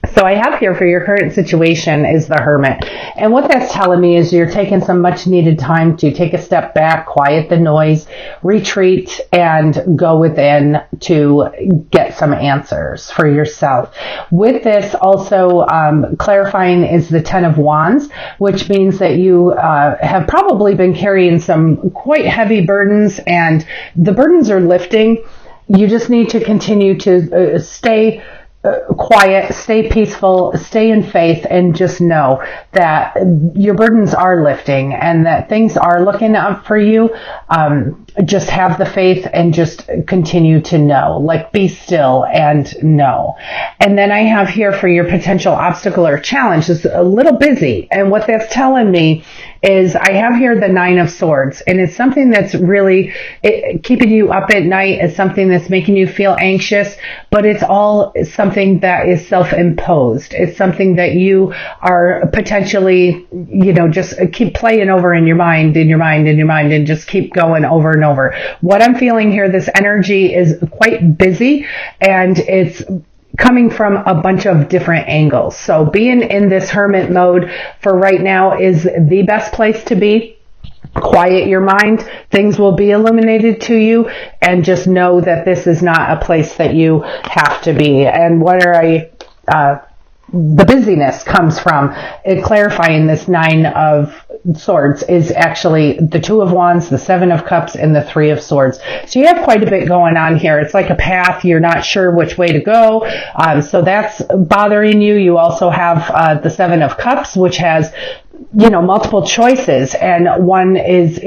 So I have here for your current situation is the Hermit. And what that's telling me is you're taking some much needed time to take a step back, quiet the noise, retreat, and go within to get some answers for yourself. With this also clarifying is the Ten of Wands, which means that you have probably been carrying some quite heavy burdens, and the burdens are lifting. You just need to continue to stay quiet, stay peaceful, stay in faith, and just know that your burdens are lifting and that things are looking up for you. Just have the faith and just continue to know, like be still and know. And then I have here for your potential obstacle or challenge is a little busy. And what that's telling me is I have here the Nine of Swords, and it's something that's really keeping you up at night. It's something that's making you feel anxious, but it's all something that is self-imposed. It's something that you are potentially, just keep playing over in your mind, and just keep going over and over. What I'm feeling here, this energy is quite busy, and it's coming from a bunch of different angles. So being in this hermit mode for right now is the best place to be. Quiet your mind. Things will be illuminated to you, and just know that this is not a place that you have to be. And the busyness comes from clarifying this Nine of Swords is actually the Two of Wands, the Seven of Cups, and the Three of Swords. So you have quite a bit going on here. It's like a path. You're not sure which way to go. So that's bothering you. You also have the Seven of Cups, which has multiple choices, and one is,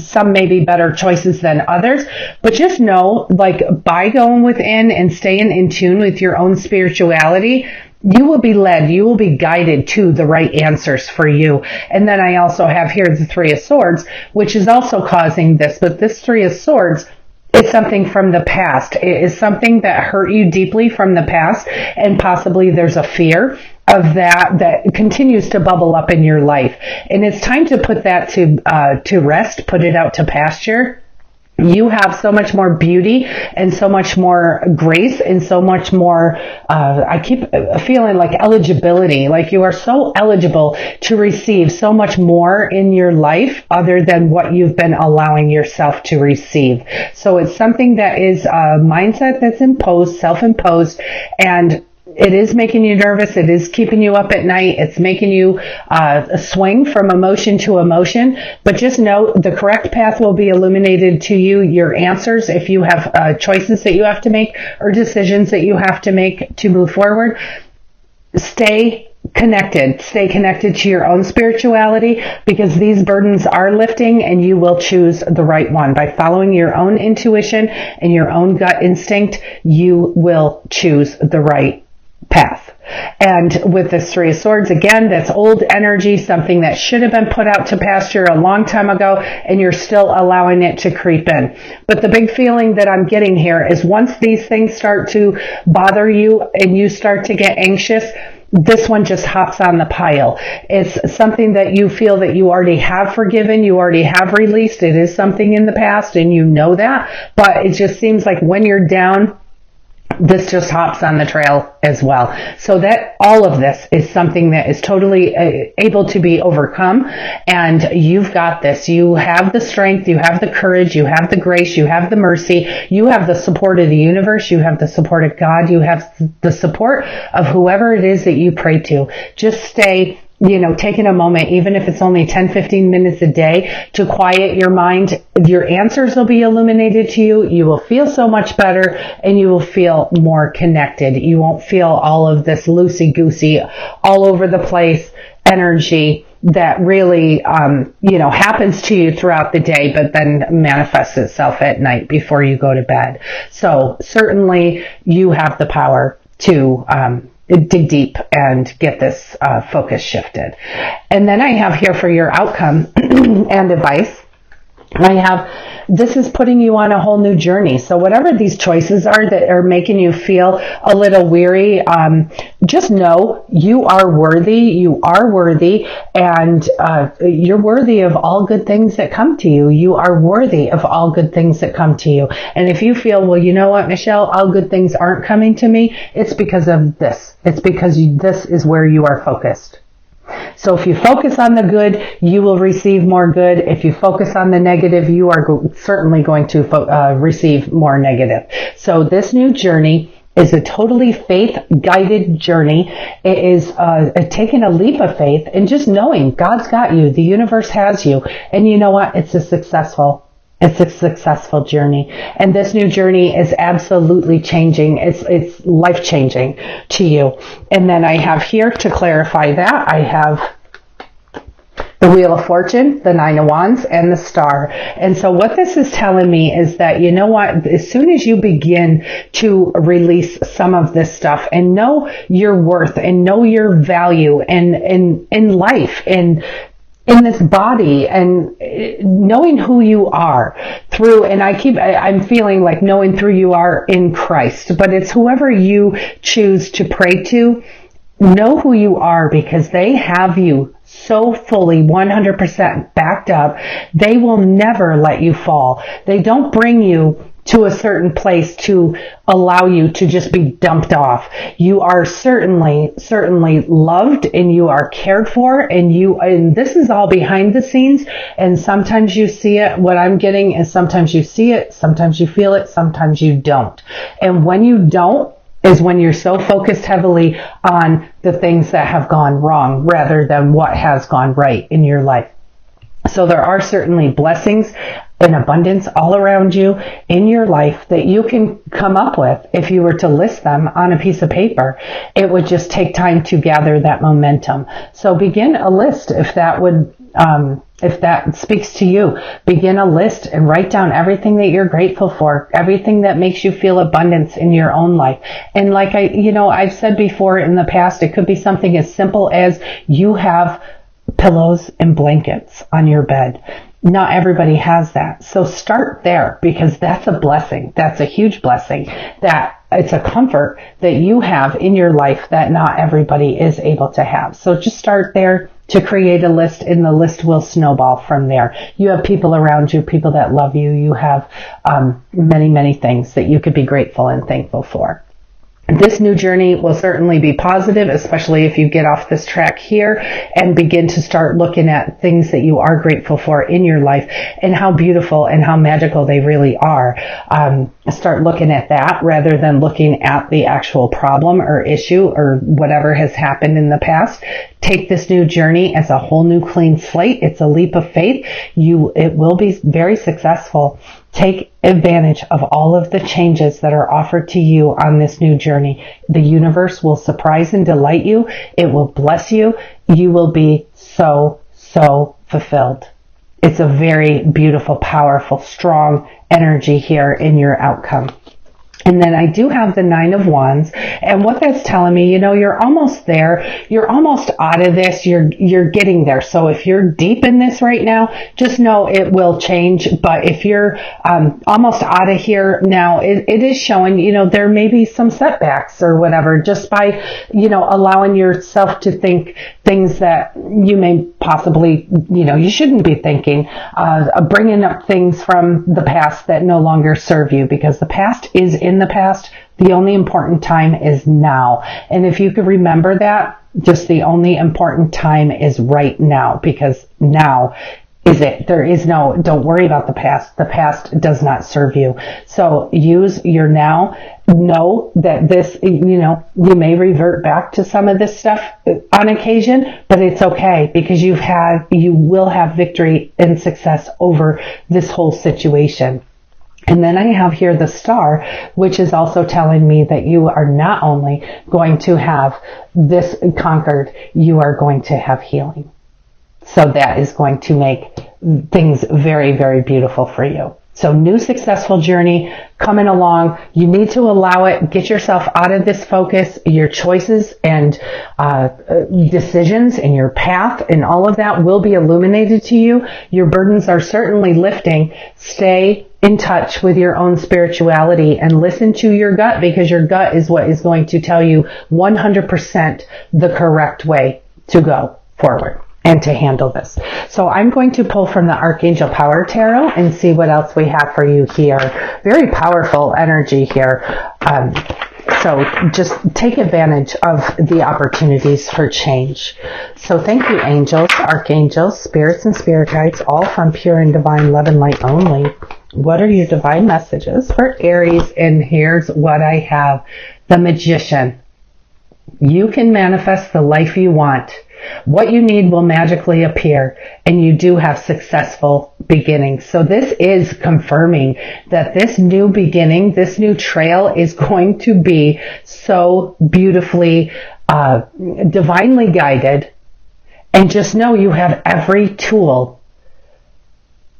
some may be better choices than others, but just know, by going within and staying in tune with your own spirituality, you will be led, you will be guided to the right answers for you. And then I also have here the Three of Swords, which is also causing this, but this Three of Swords is something from the past. It is something that hurt you deeply from the past, and possibly there's a fear of that continues to bubble up in your life. And it's time to put that to rest, put it out to pasture. You have so much more beauty and so much more grace and so much more, I keep feeling like eligibility, like you are so eligible to receive so much more in your life other than what you've been allowing yourself to receive. So it's something that is a mindset that's imposed, self-imposed, and it is making you nervous. It is keeping you up at night. It's making you swing from emotion to emotion. But just know the correct path will be illuminated to you. Your answers, if you have choices that you have to make or decisions that you have to make to move forward, stay connected. Stay connected to your own spirituality, because these burdens are lifting, and you will choose the right one. By following your own intuition and your own gut instinct, you will choose the right path. And with this Three of Swords, again, that's old energy, something that should have been put out to pasture a long time ago, and you're still allowing it to creep in. But the big feeling that I'm getting here is once these things start to bother you and you start to get anxious, this one just hops on the pile. It's something that you feel that you already have forgiven, you already have released. It is something in the past, and you know that, but it just seems like when you're down, this just hops on the trail as well. So that all of this is something that is totally able to be overcome, and you've got this. You have the strength, you have the courage, you have the grace, you have the mercy, you have the support of the universe, you have the support of God, you have the support of whoever it is that you pray to. Just stay taking a moment, even if it's only 10, 15 minutes a day, to quiet your mind. Your answers will be illuminated to you. You will feel so much better, and you will feel more connected. You won't feel all of this loosey-goosey, all over the place energy that really, happens to you throughout the day, but then manifests itself at night before you go to bed. So certainly you have the power to, dig deep and get this focus shifted. And then I have here for your outcome and advice, this is putting you on a whole new journey. So whatever these choices are that are making you feel a little weary, just know you are worthy, and you're worthy of all good things that come to you. You are worthy of all good things that come to you. And if you feel, well, you know what, Michelle, all good things aren't coming to me, it's because of this. It's because this is where you are focused. So if you focus on the good, you will receive more good. If you focus on the negative, you are certainly going to receive more negative. So this new journey is a totally faith-guided journey. It is taking a leap of faith and just knowing God's got you. The universe has you. And you know what? It's a successful journey. And this new journey is absolutely changing. It's life-changing to you. And then I have here, to clarify that, I have the Wheel of Fortune, the Nine of Wands, and the Star. And so what this is telling me is that, you know what, as soon as you begin to release some of this stuff and know your worth and know your value and in life and in this body, and knowing who you are through, and I'm feeling like knowing through you are in Christ, but it's whoever you choose to pray to. Know who you are, because they have you so fully 100% backed up. They will never let you fall. They don't bring you to a certain place to allow you to just be dumped off. You are certainly loved, and you are cared for, and this is all behind the scenes. And sometimes you see it. What I'm getting is sometimes you see it, sometimes you feel it, sometimes you don't. And when you don't, is when you're so focused heavily on the things that have gone wrong rather than what has gone right in your life. So there are certainly blessings and abundance all around you in your life that you can come up with. If you were to list them on a piece of paper, it would just take time to gather that momentum. So begin a list if that speaks to you. Begin a list and write down everything that you're grateful for, everything that makes you feel abundance in your own life. And like I've said before in the past, it could be something as simple as you have pillows and blankets on your bed. Not everybody has that. So start there, because that's a blessing. That's a huge blessing. That it's a comfort that you have in your life that not everybody is able to have. So just start there to create a list, and the list will snowball from there. You have people around you, people that love you. You have many, many things that you could be grateful and thankful for. This new journey will certainly be positive, especially if you get off this track here and begin to start looking at things that you are grateful for in your life and how beautiful and how magical they really are. Start looking at that rather than looking at the actual problem or issue or whatever has happened in the past. Take this new journey as a whole new clean slate. It's a leap of faith. It will be very successful. Take advantage of all of the changes that are offered to you on this new journey. The universe will surprise and delight you. It will bless you. You will be so fulfilled. It's a very beautiful, powerful, strong energy here in your outcome. And then I do have the Nine of Wands, and what that's telling me, you're almost there. You're almost out of this. You're getting there. So if you're deep in this right now, just know it will change. But if you're almost out of here now, it is showing, there may be some setbacks or whatever, just by, allowing yourself to think things that you may possibly, you shouldn't be thinking, bringing up things from the past that no longer serve you, because the past is in the past. The only important time is now. And if you could remember that, just the only important time is right now, because now is it. Don't worry about the past. The past does not serve you. So use your now. Know that this, you may revert back to some of this stuff on occasion, but it's okay, because you will have victory and success over this whole situation. And then I have here the Star, which is also telling me that you are not only going to have this conquered, you are going to have healing. So that is going to make things very, very beautiful for you. So new successful journey coming along. You need to allow it. Get yourself out of this focus. Your choices and decisions and your path and all of that will be illuminated to you. Your burdens are certainly lifting. Stay in touch with your own spirituality and listen to your gut, because your gut is what is going to tell you 100% the correct way to go forward and to handle this. So I'm going to pull from the Archangel Power Tarot and see what else we have for you here. Very powerful energy here. So just take advantage of the opportunities for change. So thank you, angels, archangels, spirits, and spirit guides, all from pure and divine love and light only. What are your divine messages for Aries? And here's what I have. The Magician. You can manifest the life you want. What you need will magically appear, and you do have successful beginnings. So this is confirming that this new beginning, this new trail is going to be so beautifully, divinely guided. And just know you have every tool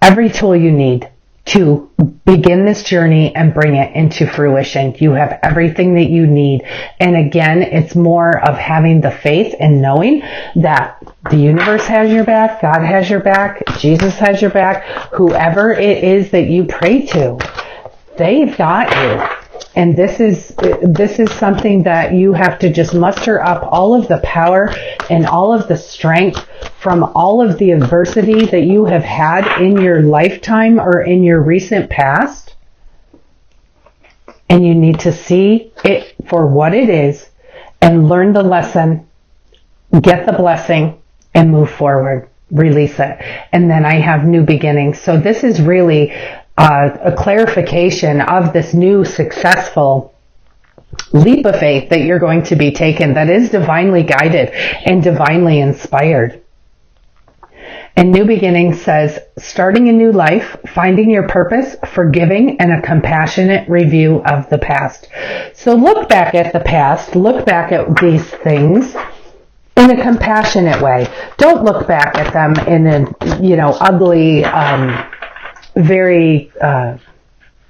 you need to begin this journey and bring it into fruition. You have everything that you need. And again, it's more of having the faith and knowing that the universe has your back, God has your back, Jesus has your back, whoever it is that you pray to, they've got you. And this is something that you have to just muster up all of the power and all of the strength from all of the adversity that you have had in your lifetime or in your recent past. And you need to see it for what it is and learn the lesson, get the blessing, and move forward. Release it. And then I have new beginnings. So this is really a clarification of this new successful leap of faith that you're going to be taken, that is divinely guided and divinely inspired. And new beginning says, starting a new life, finding your purpose, forgiving, and a compassionate review of the past. So look back at the past, look back at these things in a compassionate way. Don't look back at them in a, ugly, very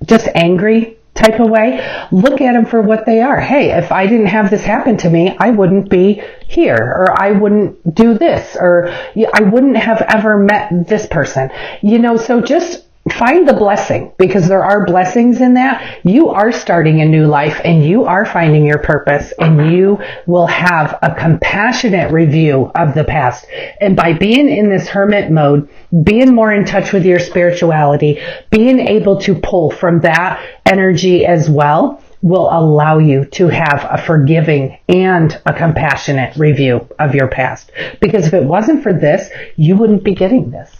just angry type of way. Look at them for what they are. Hey, if I didn't have this happen to me, I wouldn't be here, or I wouldn't do this, or I wouldn't have ever met this person. So just find the blessing, because there are blessings in that. You are starting a new life, and you are finding your purpose, and you will have a compassionate review of the past. And by being in this hermit mode, being more in touch with your spirituality, being able to pull from that energy as well, will allow you to have a forgiving and a compassionate review of your past. Because if it wasn't for this, you wouldn't be getting this.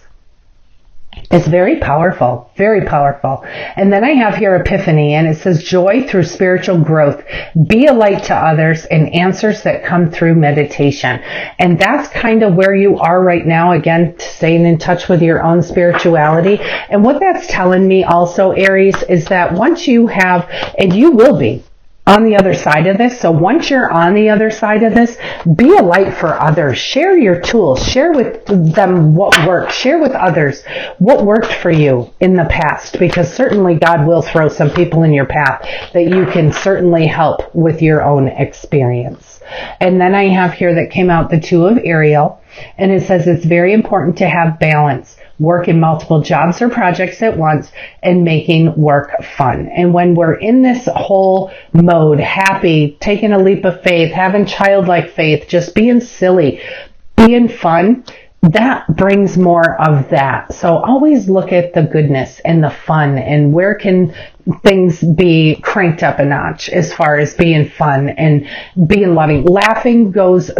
It's very powerful, very powerful. And then I have here Epiphany, and it says, joy through spiritual growth, be a light to others, and answers that come through meditation. And that's kind of where you are right now, again, staying in touch with your own spirituality. And what that's telling me also, Aries, is that once you have, and you will be on the other side of this. So once you're on the other side of this, be a light for others. Share your tools. Share with them what worked. Share with others what worked for you in the past, because certainly God will throw some people in your path that you can certainly help with your own experience. And then I have here that came out the Two of Ariel, and it says it's very important to have balance. Work in multiple jobs or projects at once, and making work fun. And when we're in this whole mode, happy, taking a leap of faith, having childlike faith, just being silly, being fun, that brings more of that. So always look at the goodness and the fun, and where can things be cranked up a notch as far as being fun and being loving. Laughing goes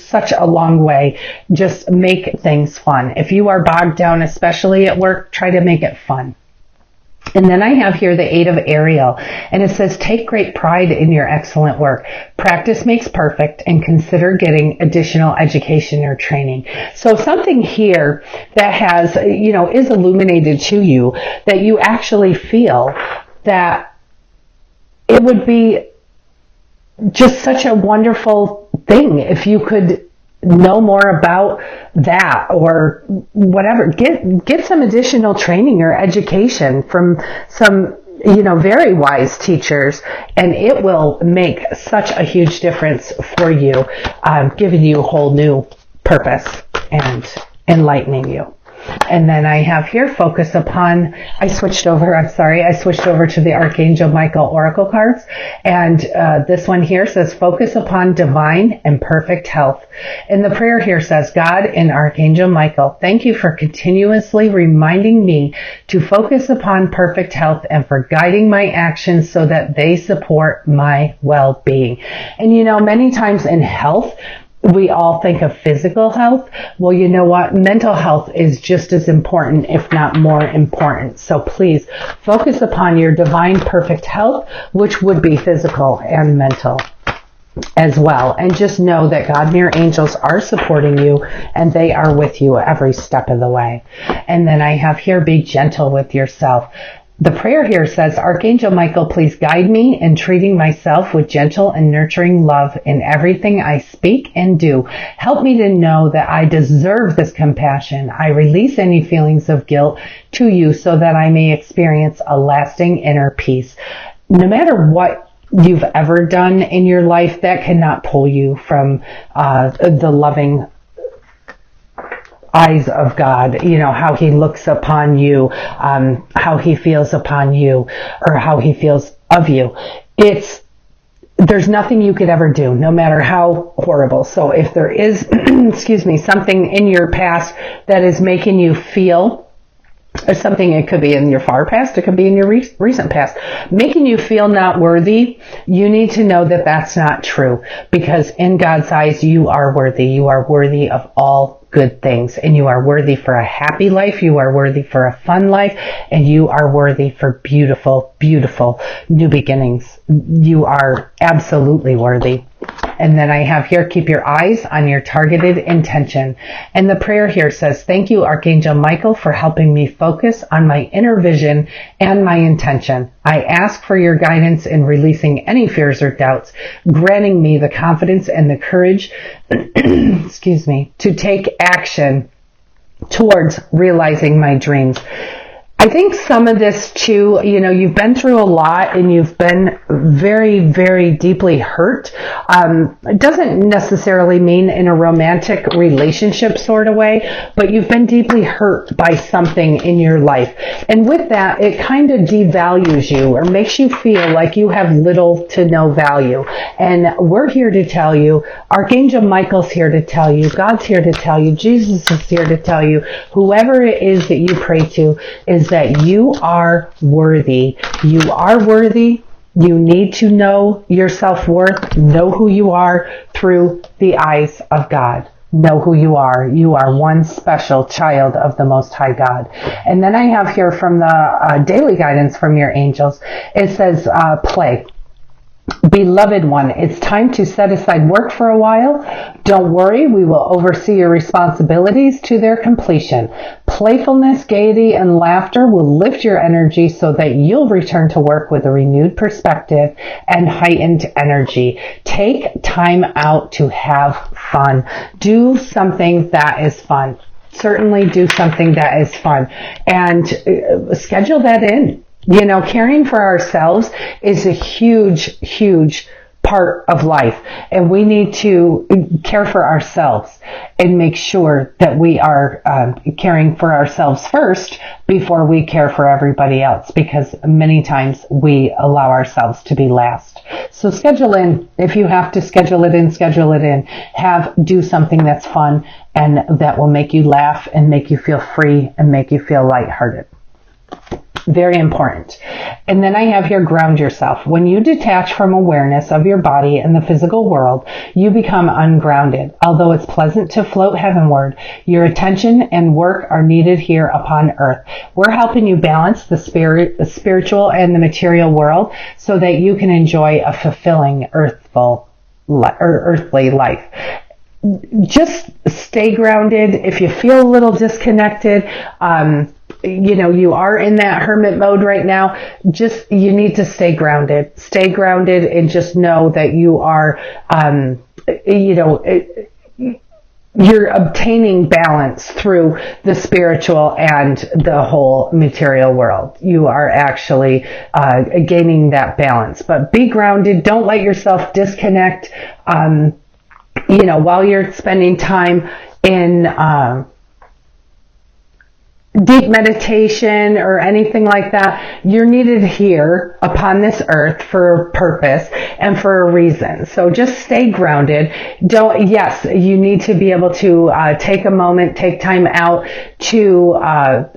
such a long way. Just make things fun. If you are bogged down, especially at work, try to make it fun. And then I have here the Eight of Ariel, and it says, take great pride in your excellent work. Practice makes perfect, and consider getting additional education or training. So something here that has, is illuminated to you, that you actually feel that it would be just such a wonderful thing if you could know more about that, or whatever. Get some additional training or education from some very wise teachers, and it will make such a huge difference for you, giving you a whole new purpose and enlightening you. And then I have here, I switched over to the Archangel Michael Oracle cards. And this one here says, focus upon divine and perfect health. And the prayer here says, God and Archangel Michael, thank you for continuously reminding me to focus upon perfect health and for guiding my actions so that they support my well-being. And many times in health, we all think of physical health. Well, you know what? Mental health is just as important, if not more important. So please focus upon your divine perfect health, which would be physical and mental as well. And just know that God and your angels are supporting you and they are with you every step of the way. And then I have here, be gentle with yourself. The prayer here says, Archangel Michael, please guide me in treating myself with gentle and nurturing love in everything I speak and do. Help me to know that I deserve this compassion. I release any feelings of guilt to you so that I may experience a lasting inner peace. No matter what you've ever done in your life, that cannot pull you from the loving eyes of God, how he looks upon you, how he feels upon you, or how he feels of you. There's nothing you could ever do, no matter how horrible. So if there is, something in your past that is making you feel, or something, it could be in your far past, it could be in your recent past, making you feel not worthy, you need to know that that's not true, because in God's eyes, you are worthy. You are worthy of all good things, and you are worthy for a happy life, you are worthy for a fun life, and you are worthy for beautiful, beautiful new beginnings. You are absolutely worthy. And then I have here, keep your eyes on your targeted intention. And the prayer here says, thank you, Archangel Michael, for helping me focus on my inner vision and my intention. I ask for your guidance in releasing any fears or doubts, granting me the confidence and the courage, to take action towards realizing my dreams. I think some of this too, you've been through a lot and you've been very, very deeply hurt. It doesn't necessarily mean in a romantic relationship sort of way, but you've been deeply hurt by something in your life. And with that, it kind of devalues you or makes you feel like you have little to no value. And we're here to tell you, Archangel Michael's here to tell you, God's here to tell you, Jesus is here to tell you, whoever it is that you pray to is that you are worthy. You are worthy. You need to know your self-worth, know who you are through the eyes of God. Know who you are. You are one special child of the Most High God. And then I have here from the daily guidance from your angels, it says, play. Beloved one, it's time to set aside work for a while. Don't worry, we will oversee your responsibilities to their completion. Playfulness, gaiety, and laughter will lift your energy so that you'll return to work with a renewed perspective and heightened energy. Take time out to have fun. Do something that is fun. Certainly do something that is fun. And schedule that in. Caring for ourselves is a huge, huge part of life. And we need to care for ourselves and make sure that we are caring for ourselves first before we care for everybody else, because many times we allow ourselves to be last. So schedule in. If you have to schedule it in, schedule it in. Do something that's fun and that will make you laugh and make you feel free and make you feel lighthearted. Very important. And then I have here, ground yourself. When you detach from awareness of your body and the physical world, you become ungrounded. Although it's pleasant to float heavenward, your attention and work are needed here upon earth. We're helping you balance the spiritual and the material world so that you can enjoy a fulfilling earthly life. Just stay grounded. If you feel a little disconnected, you are in that hermit mode right now, you need to stay grounded and just know that you are, you're obtaining balance through the spiritual and the whole material world. You are actually gaining that balance, but be grounded. Don't let yourself disconnect, while you're spending time in, deep meditation or anything like that. You're needed here upon this earth for a purpose and for a reason. So just stay grounded. Yes, you need to be able to take a moment, take time out to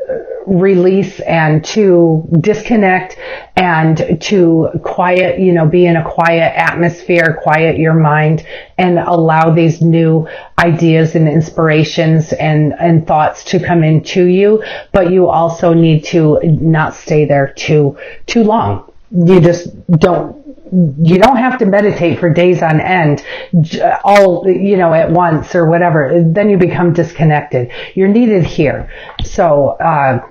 release and to disconnect and to quiet, be in a quiet atmosphere, quiet your mind, and allow these new ideas and inspirations and thoughts to come into you. But you also need to not stay there too long. You don't have to meditate for days on end, all, at once or whatever. Then you become disconnected. You're needed here. So,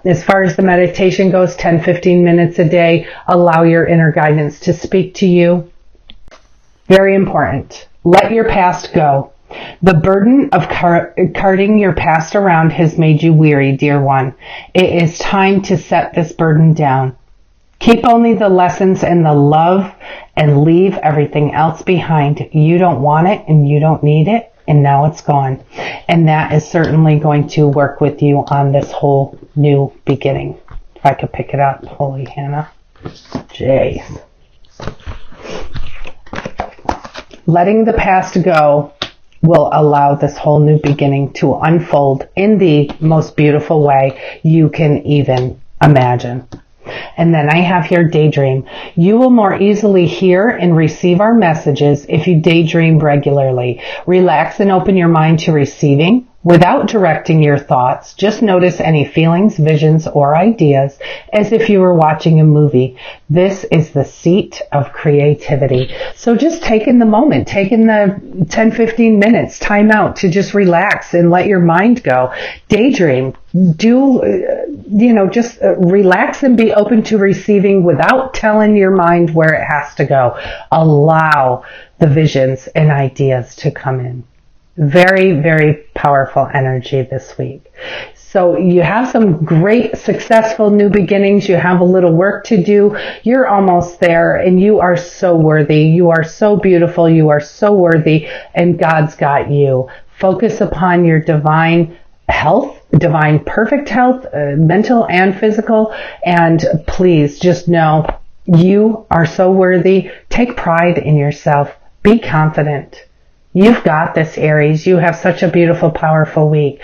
as far as the meditation goes, 10, 15 minutes a day, allow your inner guidance to speak to you. Very important. Let your past go. The burden of carting your past around has made you weary, dear one. It is time to set this burden down. Keep only the lessons and the love and leave everything else behind. You don't want it and you don't need it, and now it's gone. And that is certainly going to work with you on this whole new beginning. If I could pick it up. Holy Hannah. Jeez. Letting the past go will allow this whole new beginning to unfold in the most beautiful way you can even imagine. And then I have here daydream. You will more easily hear and receive our messages if you daydream regularly. Relax and open your mind to receiving without directing your thoughts. Just notice any feelings, visions, or ideas as if you were watching a movie. This is the seat of creativity. So just taking the moment, taking the 10, 15 minutes time out to just relax and let your mind go. Daydream. Just relax and be open to receiving without telling your mind where it has to go. Allow the visions and ideas to come in. Very, very powerful energy this week. So you have some great, successful new beginnings. You have a little work to do. You're almost there, and you are so worthy. You are so beautiful. You are so worthy, and God's got you. Focus upon your divine health, divine perfect health, mental and physical, and please just know you are so worthy. Take pride in yourself. Be confident. You've got this, Aries. You have such a beautiful, powerful week.